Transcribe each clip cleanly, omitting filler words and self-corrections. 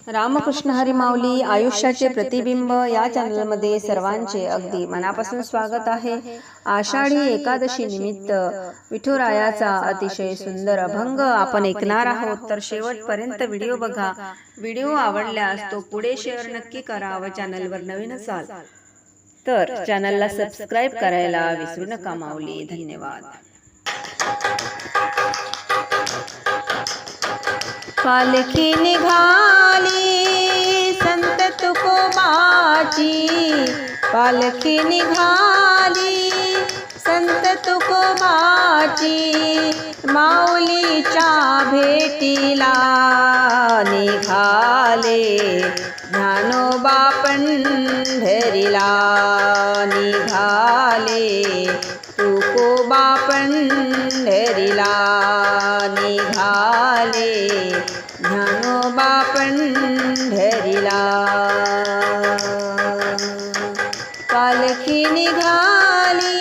रामकृष्ण हरी माऊली आयुष्याचे प्रतिबिंब या चॅनलमध्ये सर्वांचे अगदी मनापासून स्वागत आहे। आषाढी एकादशी निमित्त विठुरायाचा अतिशय सुंदर अभंग आपण ऐकणार आहोत, तर शेवटपर्यंत व्हिडिओ बघा। व्हिडिओ आवडल्यास तो पुढे शेअर नक्की करा व चॅनलवर नवीन असाल तर चॅनलला सबस्क्राइब करायला विसरू नका माऊली। धन्यवाद। पालखी निघाली संत तुकोबाची, पालखी निघाली संत तुकोबाची, माऊलीच्या भेटीला निघाले ज्ञानोबा पंढरीला, निघाले तुकोबा पंढरीला, निघाले ज्ञानोबा पंढरीला। पालखी निघाली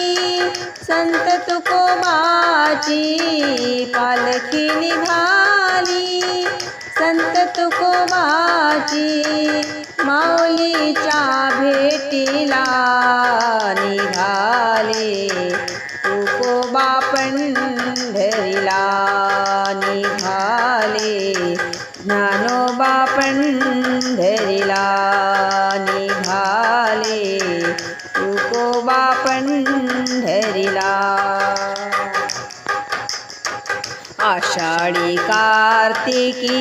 संत तुकोबाची, पालखी निघाली संत तुकोबाची, माऊलीच्या भेटीला निघाले तुकोबा पंढरीला, निघाले ज्ञानोबा पंढरीला, निघाले तुकोबा पंढरीला। आषाढी कार्तिकी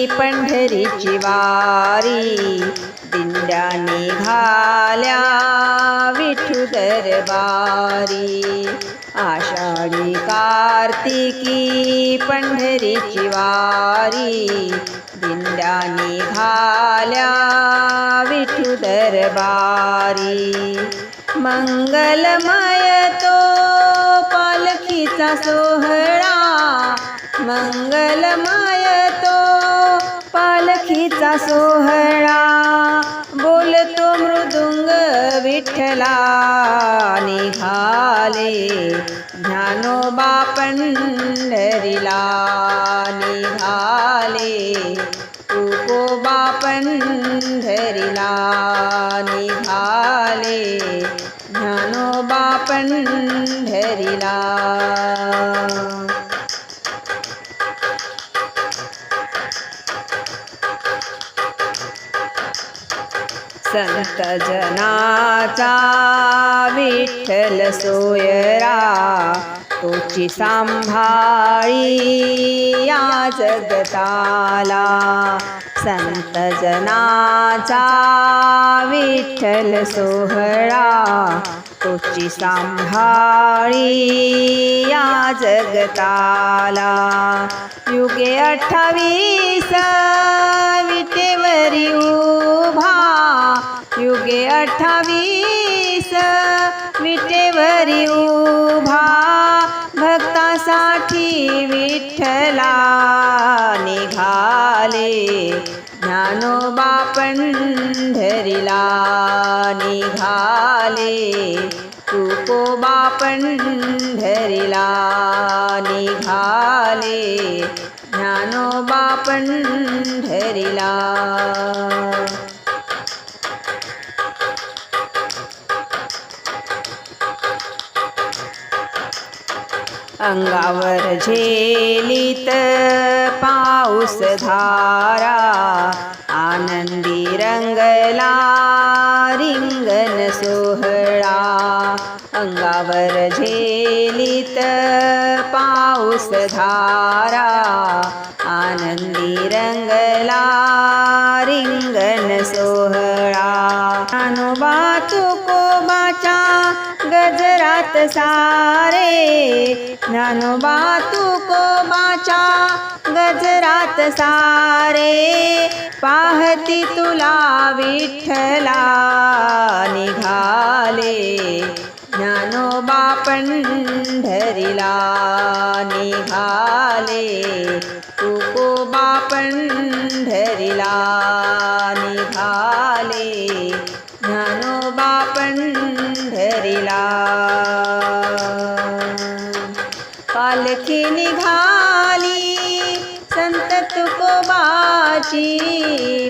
पंढरीची वारी, दिंड्या निघाल्या विठू दरबारी। आषाढी कार्तिकी पंढरीची वारी, दिंड्या निघाल्या विठू दरबारी। मंगलमय तो पालखीचा सोहळा, मंगलमय तो पालखीचा सोहळा, बोलतो मृदुंग विठ्ठला, निघाले ज्ञानोबा पंढरीला, निघाले तुकोबा पंढरीला, निघाले ज्ञानोबा पंढरीला। संत जनाचा विठ्ठल सोयरा, तोची सांभाळी या जगताला। संत जनाचा विठ्ठल सोहळा, तोची सांभाळी या जगताला। युगे 28 विटेवरी उभा, युगे 28 विटेवरी उभा, भक्तासाठी विठ्ठला निघाले ज्ञानोबा पंढरीला, निघाले तुकोबा पंढरीला, निघाले ज्ञानोबा पंढरीला। अंगावर झेलीत पाऊस धारा, आनंदी रंगला रिंगण सोहळा। अंगावर झेलीत पाऊस धारा, आनंदी रंगला रिंगण सोहळा। ज्ञानोबा तुकोबाच्या गजरात सारे, ज्ञानोबा तुकोबाच्या गजरात सारे, पाहती तुला विठ्ठला, निघाले ज्ञानोबा पंढरीला, निघाले तुकोबा पंढरीला, निघाले ज्ञानोबा पंढरीला। पालखी निघाली संत तुकोबाची,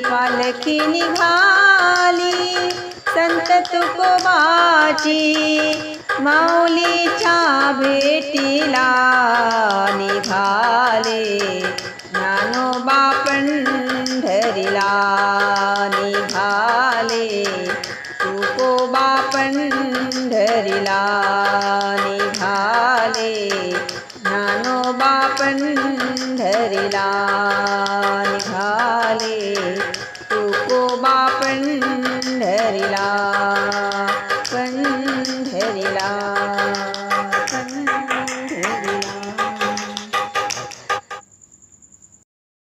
पालखी निघाली संत तुकोबाची, माऊलीच्या भेटीला निघाले ज्ञानोबा पंढरीला निघाले तुकोबा पंढरीला.